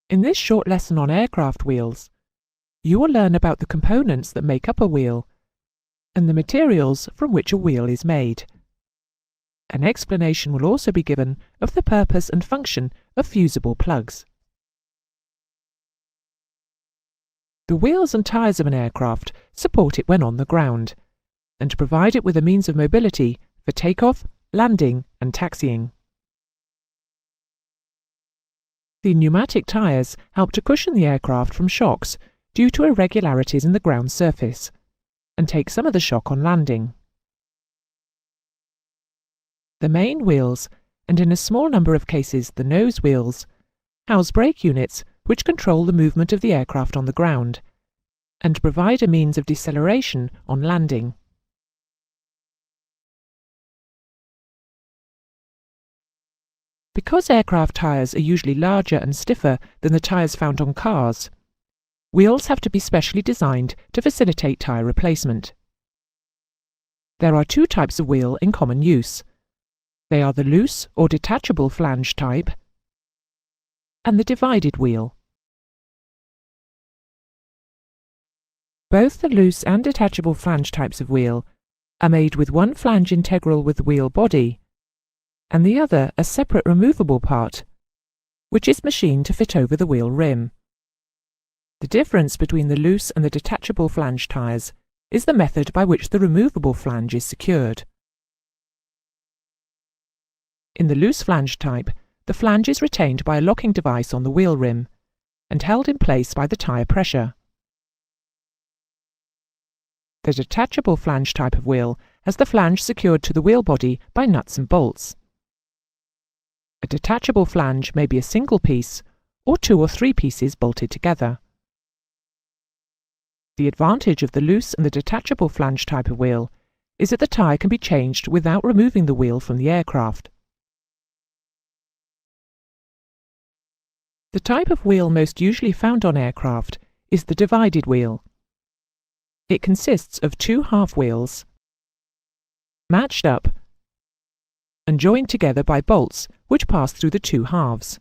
In this short lesson on aircraft wheels, you will learn about the components that make up a wheel and the materials from which a wheel is made. An explanation will also be given of the purpose and function of fusible plugs. The wheels and tyres of an aircraft support it when on the ground and provide it with a means of mobility for takeoff, landing and taxiing. The pneumatic tyres help to cushion the aircraft from shocks due to irregularities in the ground surface and take some of the shock on landing. The main wheels, and in a small number of cases the nose wheels, house brake units which control the movement of the aircraft on the ground and provide a means of deceleration on landing. Because aircraft tyres are usually larger and stiffer than the tyres found on cars, wheels have to be specially designed to facilitate tyre replacement. There are two types of wheel in common use. They are the loose or detachable flange type and the divided wheel. Both the loose and detachable flange types of wheel are made with one flange integral with the wheel body and the other a separate removable part, which is machined to fit over the wheel rim. The difference between the loose and the detachable flange tyres is the method by which the removable flange is secured. In the loose flange type, the flange is retained by a locking device on the wheel rim and held in place by the tyre pressure. The detachable flange type of wheel has the flange secured to the wheel body by nuts and bolts. A detachable flange may be a single piece or 2 or 3 pieces bolted together. The advantage of the loose and the detachable flange type of wheel is that the tyre can be changed without removing the wheel from the aircraft. The type of wheel most usually found on aircraft is the divided wheel. It consists of 2 half wheels matched up and joined together by bolts which pass through the 2 halves.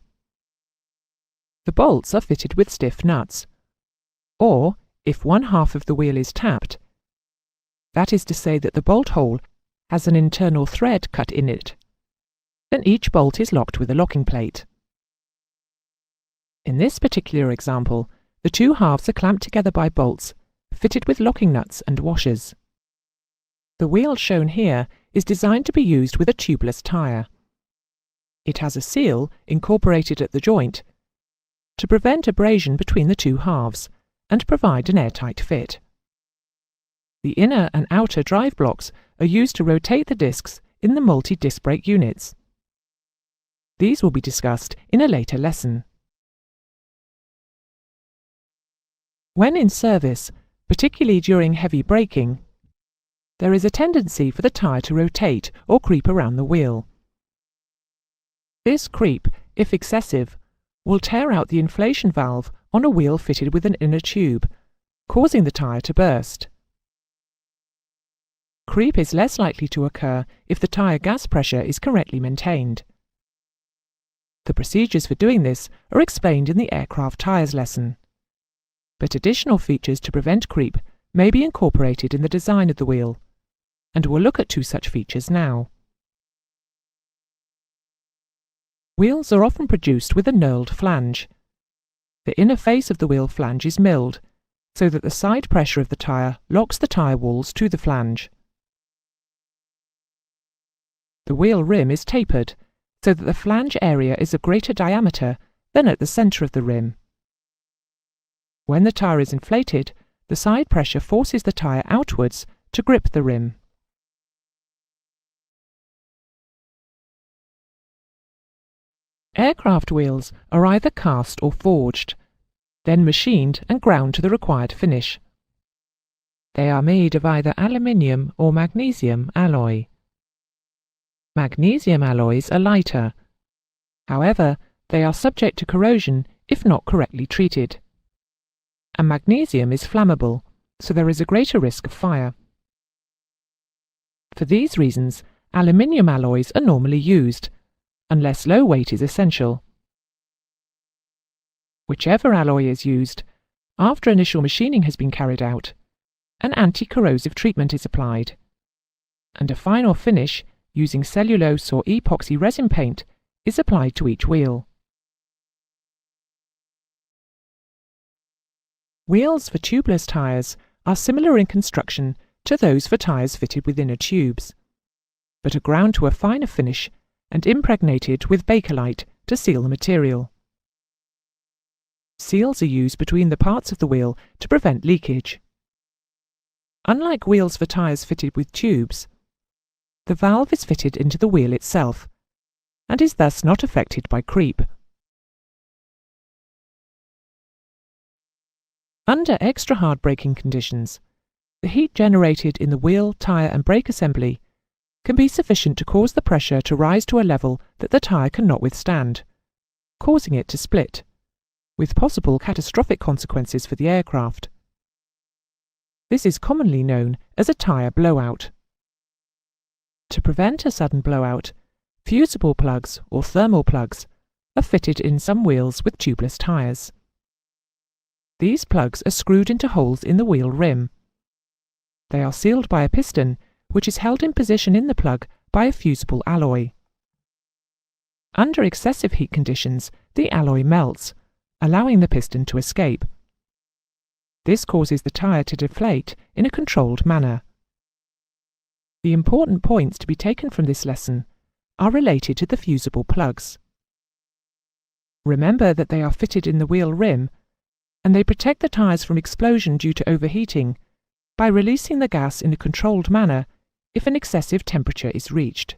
The bolts are fitted with stiff nuts, or, if one half of the wheel is tapped, that is to say that the bolt hole has an internal thread cut in it, then each bolt is locked with a locking plate. In this particular example, the 2 halves are clamped together by bolts fitted with locking nuts and washers. The wheel shown here is designed to be used with a tubeless tyre. It has a seal incorporated at the joint to prevent abrasion between the 2 halves and provide an airtight fit. The inner and outer drive blocks are used to rotate the discs in the multi-disc brake units. These will be discussed in a later lesson. When in service, particularly during heavy braking, there is a tendency for the tyre to rotate or creep around the wheel. This creep, if excessive, will tear out the inflation valve on a wheel fitted with an inner tube, causing the tyre to burst. Creep is less likely to occur if the tyre gas pressure is correctly maintained. The procedures for doing this are explained in the aircraft tyres lesson, but additional features to prevent creep may be incorporated in the design of the wheel, and we'll look at 2 such features now. Wheels are often produced with a knurled flange. The inner face of the wheel flange is milled, so that the side pressure of the tyre locks the tyre walls to the flange. The wheel rim is tapered, so that the flange area is of greater diameter than at the centre of the rim. When the tyre is inflated, the side pressure forces the tyre outwards to grip the rim. Aircraft wheels are either cast or forged, then machined and ground to the required finish. They are made of either aluminium or magnesium alloy. Magnesium alloys are lighter. However, they are subject to corrosion if not correctly treated. And magnesium is flammable, so there is a greater risk of fire. For these reasons, aluminium alloys are normally used, unless low weight is essential. Whichever alloy is used, after initial machining has been carried out, an anti-corrosive treatment is applied, and a final finish using cellulose or epoxy resin paint is applied to each wheel. Wheels for tubeless tyres are similar in construction to those for tyres fitted with inner tubes, but are ground to a finer finish and impregnated with Bakelite to seal the material. Seals are used between the parts of the wheel to prevent leakage. Unlike wheels for tyres fitted with tubes, the valve is fitted into the wheel itself and is thus not affected by creep. Under extra hard braking conditions, the heat generated in the wheel, tyre and brake assembly can be sufficient to cause the pressure to rise to a level that the tyre cannot withstand, causing it to split, with possible catastrophic consequences for the aircraft. This is commonly known as a tyre blowout. To prevent a sudden blowout, fusible plugs or thermal plugs are fitted in some wheels with tubeless tyres. These plugs are screwed into holes in the wheel rim. They are sealed by a piston, which is held in position in the plug by a fusible alloy. Under excessive heat conditions, the alloy melts, allowing the piston to escape. This causes the tyre to deflate in a controlled manner. The important points to be taken from this lesson are related to the fusible plugs. Remember that they are fitted in the wheel rim, and they protect the tyres from explosion due to overheating by releasing the gas in a controlled manner if an excessive temperature is reached.